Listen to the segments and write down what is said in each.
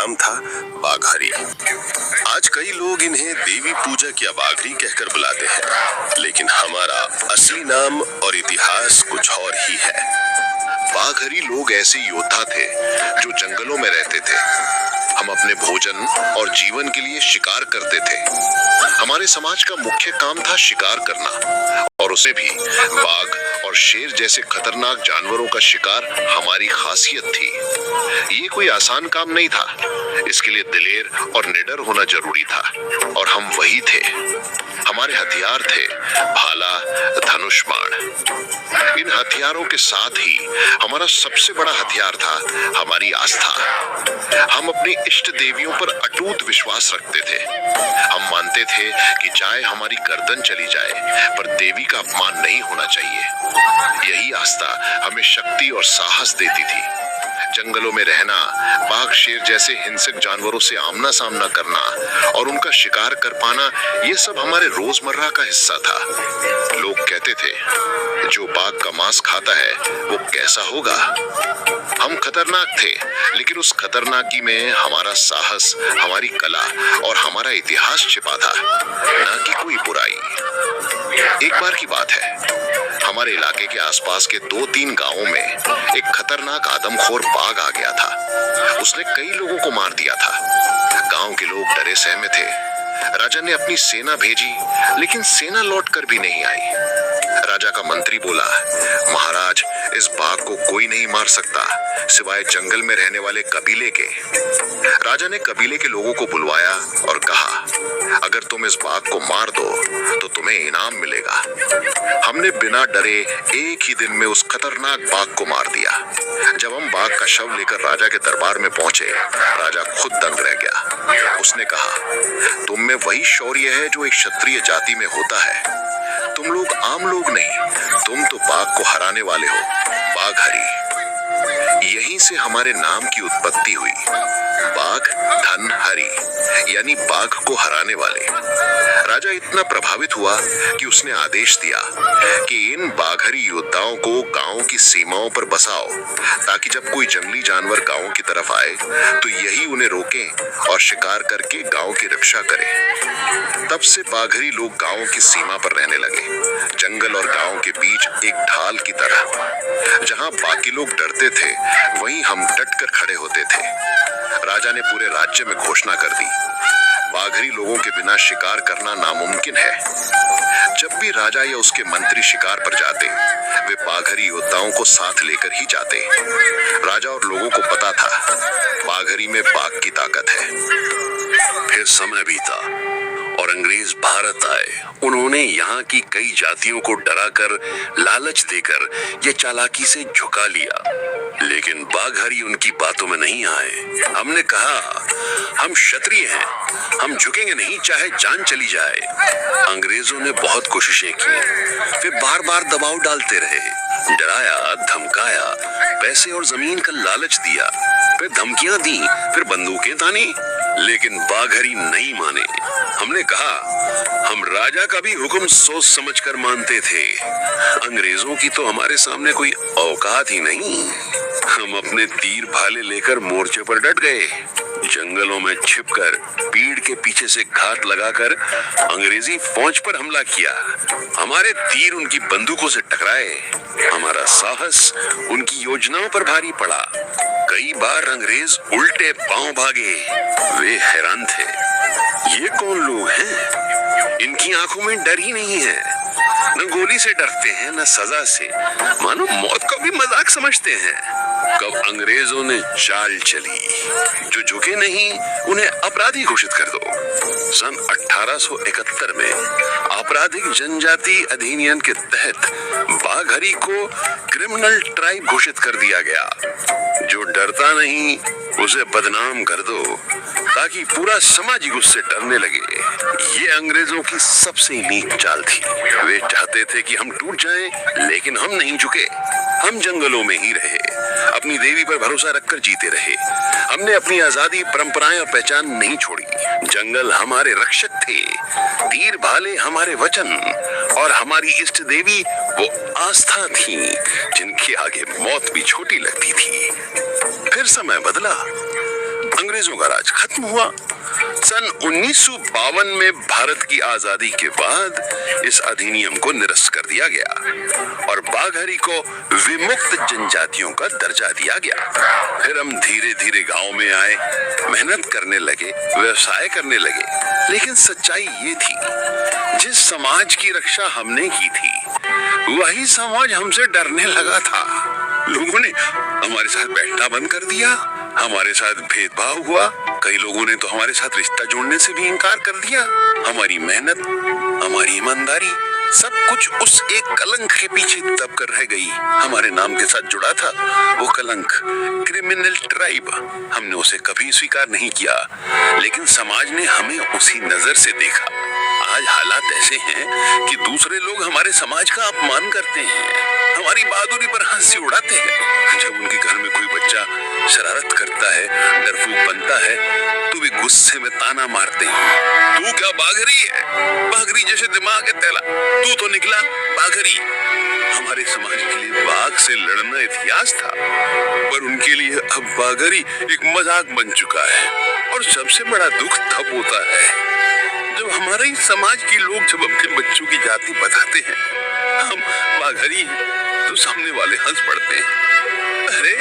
नाम था बाघहरी। आज कई लोग इन्हें देवी पूजा की अबाघरी कहकर बुलाते हैं, लेकिन हमारा असली नाम और इतिहास कुछ और ही है। बाघहरी लोग ऐसे योद्धा थे जो जंगलों में रहते थे। हम अपने भोजन और जीवन के लिए शिकार करते थे। हमारे समाज का मुख्य काम था शिकार करना, और उसे भी बाघ और शेर जैसे खतरनाक जानवरों का शिकार हमारी खासियत थी। ये कोई आसान काम नहीं था। इसके लिए दिलेर और निडर होना जरूरी था, और हम वही थे। हमारे हथियार थे भाला, धनुष, बाण। इन हथियारों के साथ ही हमारा सबसे बड़ा हथियार था हमारी आस्था। हम अपनी इष्ट देवियों पर अटूट विश्वास रखते थे। हम मानते थे कि चाहे हमारी गर्दन चली जाए, पर देवी का अपमान नहीं होना चाहिए। यही आस्था हमें शक्ति और साहस देती थी। जंगलों में रहना, बाघ शेर जैसे हिंसक जानवरों से आमना सामना करना और उनका शिकार कर पाना, ये सब हमारे रोजमर्रा का हिस्सा था। लोग कहते थे, जो बाघ का मांस खाता है वो कैसा होगा। हम खतरनाक थे, लेकिन उस खतरनाकी में हमारा साहस, हमारी कला और हमारा इतिहास छिपा था, न कि कोई बुराई। एक बार की बात है, हमारे इलाके के आसपास के 2-3 गांवों में एक खतरनाक आदमखोर बाघ आ गया था। उसने कई लोगों को मार दिया था। गांव के लोग डरे सहमे थे। राजा ने अपनी सेना भेजी, लेकिन सेना लौटकर भी नहीं आई। राजा का मंत्री बोला, महाराज, इस बाघ को कोई नहीं मार सकता सिवाय जंगल में रहने वाले कबीले के। राजा ने कबीले के लोगों को बुलवाया और कहा, अगर तुम इस बाघ को मार दो तो तुम्हें इनाम मिलेगा। हमने बिना डरे एक ही दिन में उस खतरनाक बाघ को मार दिया। जब हम बाघ का शव लेकर राजा के दरबार में पहुंचे, राजा खुद दंग रह गया। उसने कहा, तुम में वही शौर्य है जो एक क्षत्रिय जाति में होता है। तुम लोग आम लोग नहीं, तुम तो बाघ को हराने वाले हो, बाघहरी। यहीं से हमारे नाम की उत्पत्ति हुई, बाघ धन हरि, यानी बाघ को हराने वाले। राजा इतना प्रभावित हुआ कि उसने आदेश दिया कि इन बाघहरी योद्धाओं को गांव की सीमाओं पर बसाओ, ताकि जब कोई जंगली जानवर गांव की तरफ आए तो यही उन्हें रोकें और शिकार करके गांव की रक्षा करें। तब से बाघहरी लोग गांव की सीमा पर रहने लगे, जंगल और गांव के बीच एक ढाल की तरह। जहां बाकी लोग डरते थे, वहीं हम डटकर खड़े होते थे। राजा ने पूरे राज्य में घोषणा कर दी, बाघहरी लोगों के बिना शिकार करना नामुमकिन है। जब भी राजा या उसके मंत्री शिकार पर जाते, वे बाघहरी योद्धाओं को साथ लेकर ही जाते। राजा और लोगों को पता था, बाघहरी में बाघ की ताकत है। फिर समय बीता और अंग्रेज भारत आए। उन्होंने यहाँ की कई जातियों को डराकर, लालच देकर ये चालाकी से झुका लिया, लेकिन बाघहरी उनकी बातों में नहीं आए। हमने कहा, हम क्षत्रिय हैं, हम झुकेंगे नहीं चाहे जान चली जाए। अंग्रेजों ने बहुत कोशिशें की, वे बार बार दबाव डालते रहे, डराया, धमकाया, पैसे और जमीन का लालच दिया, फिर धमकियां दी, फिर बंदूकें तानी, लेकिन बाघहरी नहीं माने। हमने कहा, हम राजा का भी हुक्म सोच समझकर मानते थे, अंग्रेजों की तो हमारे सामने कोई औकात ही नहीं। हम अपने तीर भाले लेकर मोर्चे पर डट गए। जंगलों में छिपकर, पीड़ के पीछे से घात लगाकर अंग्रेजी फौज पर हमला किया। हमारे तीर उनकी बंदूकों से टकराए। हमारा साहस उनकी योजनाओं पर भारी पड़ा। कई बार अंग्रेज उल्टे पांव भागे। वे हैरान थे, ये कौन लोग हैं? इनकी आंखों में डर ही नहीं है। न गोली से डरते हैं, न सजा से, मानो मौत को भी मजाक समझते हैं। कब अंग्रेजों ने चाल चली, जो झुके नहीं उन्हें अपराधी घोषित कर दो। सन 1871 में आपराधिक जनजाति अधिनियम के तहत बाघहरी को क्रिमिनल ट्राइब घोषित कर दिया गया। जो डरता नहीं उसे बदनाम कर दो, ताकि पूरा समाज ही उससे डरने लगे। ये अंग्रेजों की सबसे नीच चाल थी। वे चाहते थे कि हम टूट जाएं, लेकिन हम नहीं झुके। हम जंगलों में ही रहे, अपनी देवी पर भरोसा रखकर जीते रहे। हमने अपनी आजादी, परंपराएं और पहचान नहीं छोड़ी। जंगल हमारे रक्षक थे, तीर भाले हमारे वचन, और हमारी इष्ट देवी वो आस्था थी जिनके आगे मौत भी छोटी लगती थी। फिर समय बदला। अंग्रेजों का राज खत्म हुआ। सन 1952 में भारत की आजादी के बाद इस अधिनियम को निरस्त कर दिया गया और बाघहरी को विमुक्त जनजातियों का दर्जा दिया गया। फिर हम धीरे धीरे गांव में आए, मेहनत करने लगे, व्यवसाय करने लगे। लेकिन सच्चाई ये थी, जिस समाज की रक्षा हमने की थी वही समाज हमसे डरने लगा था। लोगों ने हमारे साथ बैठना बंद कर दिया, हमारे साथ भेदभाव हुआ, कई लोगों ने तो हमारे साथ रिश्ता जोड़ने से भी इनकार कर दिया। हमारी मेहनत, हमारी ईमानदारी, सब कुछ उस एक कलंक के पीछे दब कर रह गई। हमारे नाम के साथ जुड़ा था वो कलंक, क्रिमिनल ट्राइब। हमने उसे कभी स्वीकार नहीं किया, लेकिन समाज ने हमें उसी नजर से देखा। आज हालात ऐसे हैं कि दूसरे लोग हमारे समाज का अपमान करते हैं, हमारी बहादुरी पर हंसी उड़ाते हैं। जब उनके घर में कोई बच्चा शरारत करता है, डरपोक बनता है, तो वे गुस्से में ताना मारते हैं, तू क्या बाघरी है? बाघरी जैसे दिमाग है तेरा, तू तो निकला बाघरी। हमारे समाज के लिए बाघ से लड़ना इतिहास था, पर उनके लिए अब बाघरी एक मजाक बन चुका है। और सबसे बड़ा दुख तब होता है जब हमारे ही समाज के लोग जब अपने बच्चों की जाति बताते हैं, हम बाघरी हैं, तो सामने वाले हंस पड़ते हैं, अरे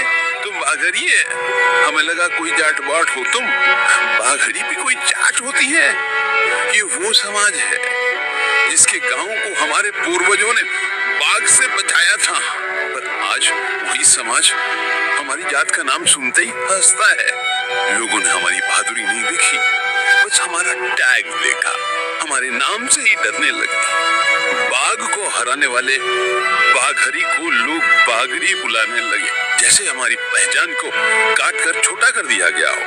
तुम बाघरी है, हमें लगा कोई जाट बाट हो तुम। बाघरी भी कोई जाट होती है? ये वो समाज है जिसके गांव को हमारे पूर्वजों ने बाघ से बचाया था, पर आज वही समाज हमारी जात का नाम सुनते ही हंसता है। लोगों ने हमारी बहादुरी नहीं देखी, बस हमारा टैग देखा, हमारे नाम से ही डरने लगे। बाघ को हराने वाले बाघरी को लोग बाघरी बुलाने लगे, जैसे हमारी पहचान को काट कर छोटा कर दिया गया हो।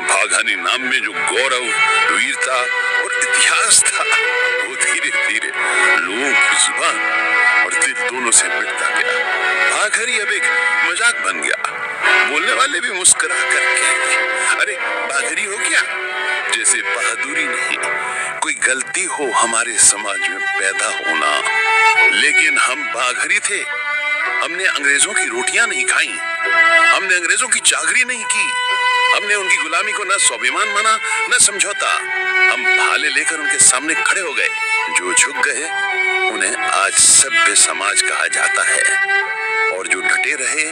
बाघानी नाम में जो गौरव, वीरता और इतिहास था, वो धीरे धीरे लोगों की जुबान और दिल दोनों से मिटता गया। बाघरी अब एक मजाक बन गया। बोलने वाले भी मुस्कुरा कर कहते, अरे बाघरी हो क्या? जैसे बहादुरी नहीं, कोई गलती हो हमारे समाज में पैदा होना। लेकिन हम बाघरी थे, हमने अंग्रेजों की रोटियां नहीं खाई, हमने अंग्रेजों की चाकरी नहीं की, हमने उनकी गुलामी को न स्वाभिमान माना न समझौता। हम भाले लेकर उनके सामने खड़े हो गए। जो झुक गए उन्हें आज सभ्य समाज कहा जाता है, और जो डटे रहे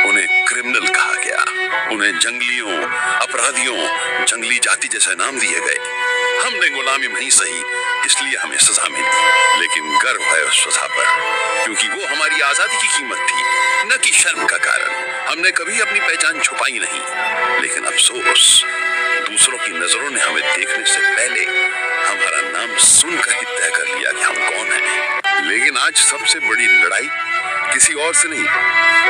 उन्हें क्रिमिनल कहा गया। उन्हें जंगलियों, अपराधियों, जंगली जाति जैसे नाम दिए गए। हमने गुलामी नहीं सही, इसलिए हमें सजा मिली, लेकिन गर्व है उस सजा पर, क्योंकि वो हमारी आजादी की कीमत थी, न कि शर्म का कारण। हमने कभी अपनी पहचान छुपाई नहीं, लेकिन अफसोस, दूसरों की नजरों ने हमें देखने से पहले हमारा नाम सुनकर ही तय कर लिया कि हम कौन हैं। लेकिन आज सबसे बड़ी लड़ाई किसी और से नहीं,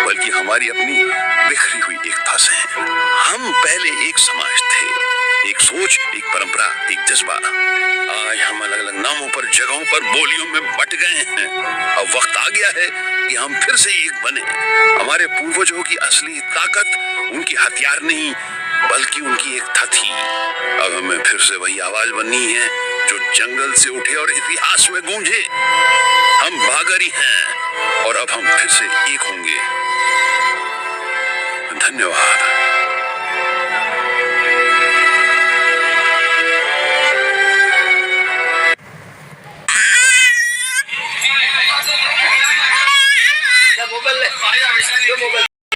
बल्कि हमारी अपनी बिखरी हुई एकता से है। हम पहले एक समाज थे, एक सोच, एक परंपरा, एक जज्बा। आज हम अलग अलग नामों पर, जगहों पर, बोलियों में बट गए हैं। अब वक्त आ गया है कि हम फिर से एक बने। हमारे पूर्वजों की असली ताकत उनकी हथियार नहीं, बल्कि उनकी एकता थी। अब हमें फिर से वही आवाज बननी है जो जंगल से उठे और इतिहास में गूंजे। हम बाघरी हैं और अब हम फिर से एक होंगे। धन्यवाद।